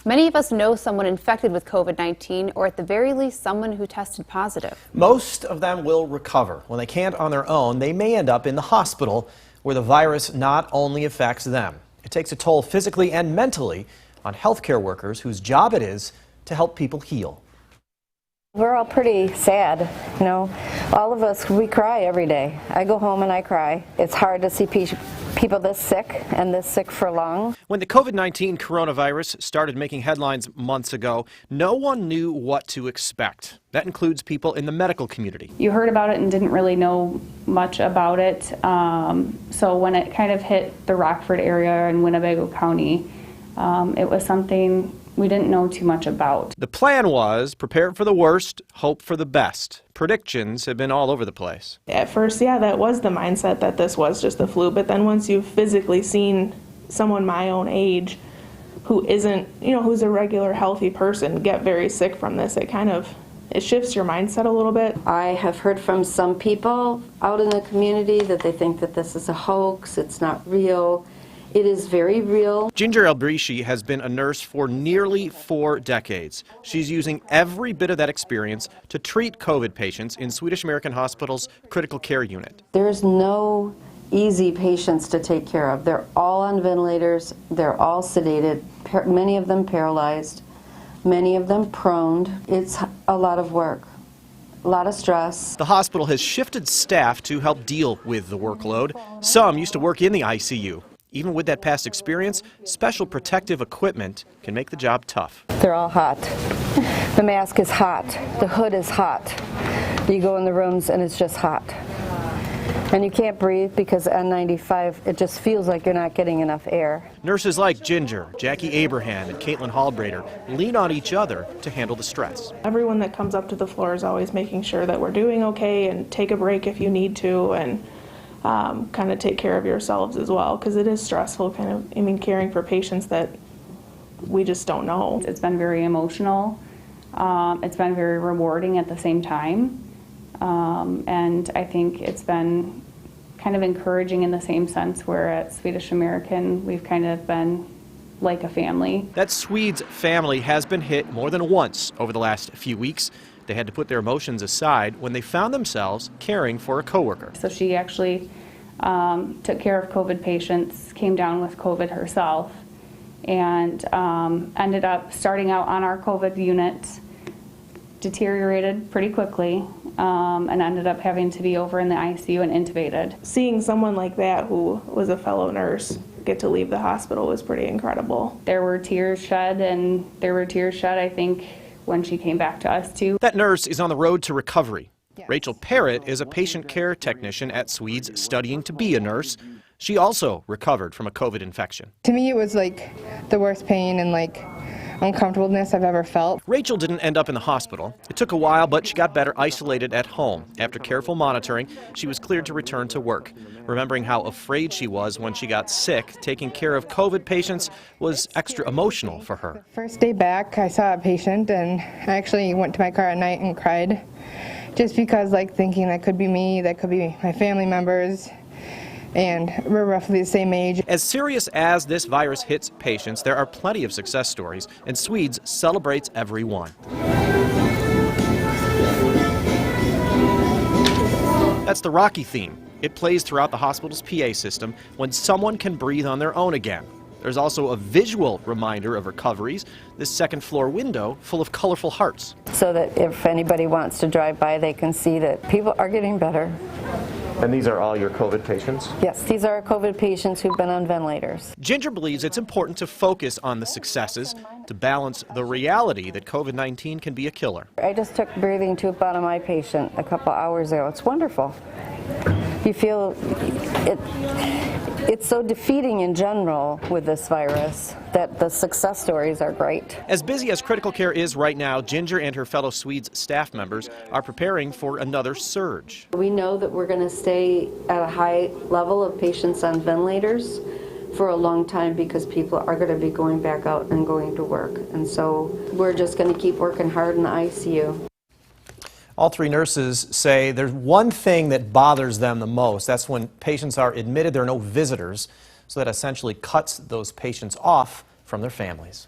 Many of us know someone infected with COVID-19, or at the very least, someone who tested positive. Most of them will recover. When they can't on their own, they may end up in the hospital, where the virus not only affects them. It takes a toll physically and mentally on healthcare workers whose job it is to help people heal. We're all pretty sad, you know. All of us, we cry every day. I go home and I cry. It's hard to see people this sick and this sick for long. When the COVID-19 coronavirus started making headlines months ago, no one knew what to expect. That includes people in the medical community. You heard about it and didn't really know much about it. So when it kind of hit the Rockford area and Winnebago County, it was something we didn't know too much about. The plan was prepare for the worst, hope for the best. Predictions have been all over the place. At first, yeah, that was the mindset that this was just the flu, but then once you've physically seen someone my own age who isn't, who's a regular healthy person get very sick from this, it shifts your mindset a little bit. I have heard from some people out in the community that they think that this is a hoax, it's not real. It is very real. Ginger el Brichi has been a nurse for nearly 4 decades. She's using every bit of that experience to treat COVID patients in Swedish American Hospital's critical care unit. There's no easy patients to take care of. They're all on ventilators, they're all sedated, many of them paralyzed, many of them prone. It's a lot of work, a lot of stress. The hospital has shifted staff to help deal with the workload. Some used to work in the ICU. Even with that past experience, special protective equipment can make the job tough. They're all hot. The mask is hot. The hood is hot. You go in the rooms and it's just hot. And you can't breathe because N95, it just feels like you're not getting enough air. Nurses like Ginger, Jackie Abraham, and Kaitlyn Halbrade lean on each other to handle the stress. Everyone that comes up to the floor is always making sure that we're doing okay and take a break if you need to, and kind of take care of yourselves as well, because it is stressful caring for patients that we just don't know. It's been very emotional. It's been very rewarding at the same time. And I think it's been kind of encouraging in the same sense where at Swedish American we've kind of been like a family. That Swedes family has been hit more than once over the last few weeks. They had to put their emotions aside when they found themselves caring for a coworker. So she actually took care of COVID patients, came down with COVID herself, and ended up starting out on our COVID unit, deteriorated pretty quickly, and ended up having to be over in the ICU and intubated. Seeing someone like that who was a fellow nurse get to leave the hospital was pretty incredible. There were tears shed, and there were tears shed, I think, when she came back to us too. That nurse is on the road to recovery. Rachel Parrott is a patient care technician at Swedes studying to be a nurse. She also recovered from a COVID infection. To me, it was like the worst pain and uncomfortableness I've ever felt. Rachel didn't end up in the hospital. It took a while, but she got better isolated at home. After careful monitoring, she was cleared to return to work. Remembering how afraid she was when she got sick, taking care of COVID patients was extra emotional for her. The first day back, I saw a patient, and I actually went to my car at night and cried, just because thinking that could be me, that could be my family members, and we're roughly the same age. As serious as this virus hits patients, there are plenty of success stories, and Swedes celebrates every one. That's the Rocky theme. It plays throughout the hospital's PA system when someone can breathe on their own again. There's also a visual reminder of recoveries, this second-floor window full of colorful hearts. So that if anybody wants to drive by, they can see that people are getting better. And these are all your COVID patients? Yes, these are COVID patients who've been on ventilators. Ginger believes it's important to focus on the successes to balance the reality that COVID-19 can be a killer. I just took a breathing tube out of my patient a couple hours ago. It's wonderful. You feel it's so defeating in general with this virus that the success stories are great. As busy as critical care is right now, Ginger and her fellow Swedes staff members are preparing for another surge. We know that we're going to stay at a high level of patients on ventilators for a long time because people are going to be going back out and going to work. And so we're just going to keep working hard in the ICU. All 3 nurses say there's one thing that bothers them the most. That's when patients are admitted, there are no visitors, so that essentially cuts those patients off from their families.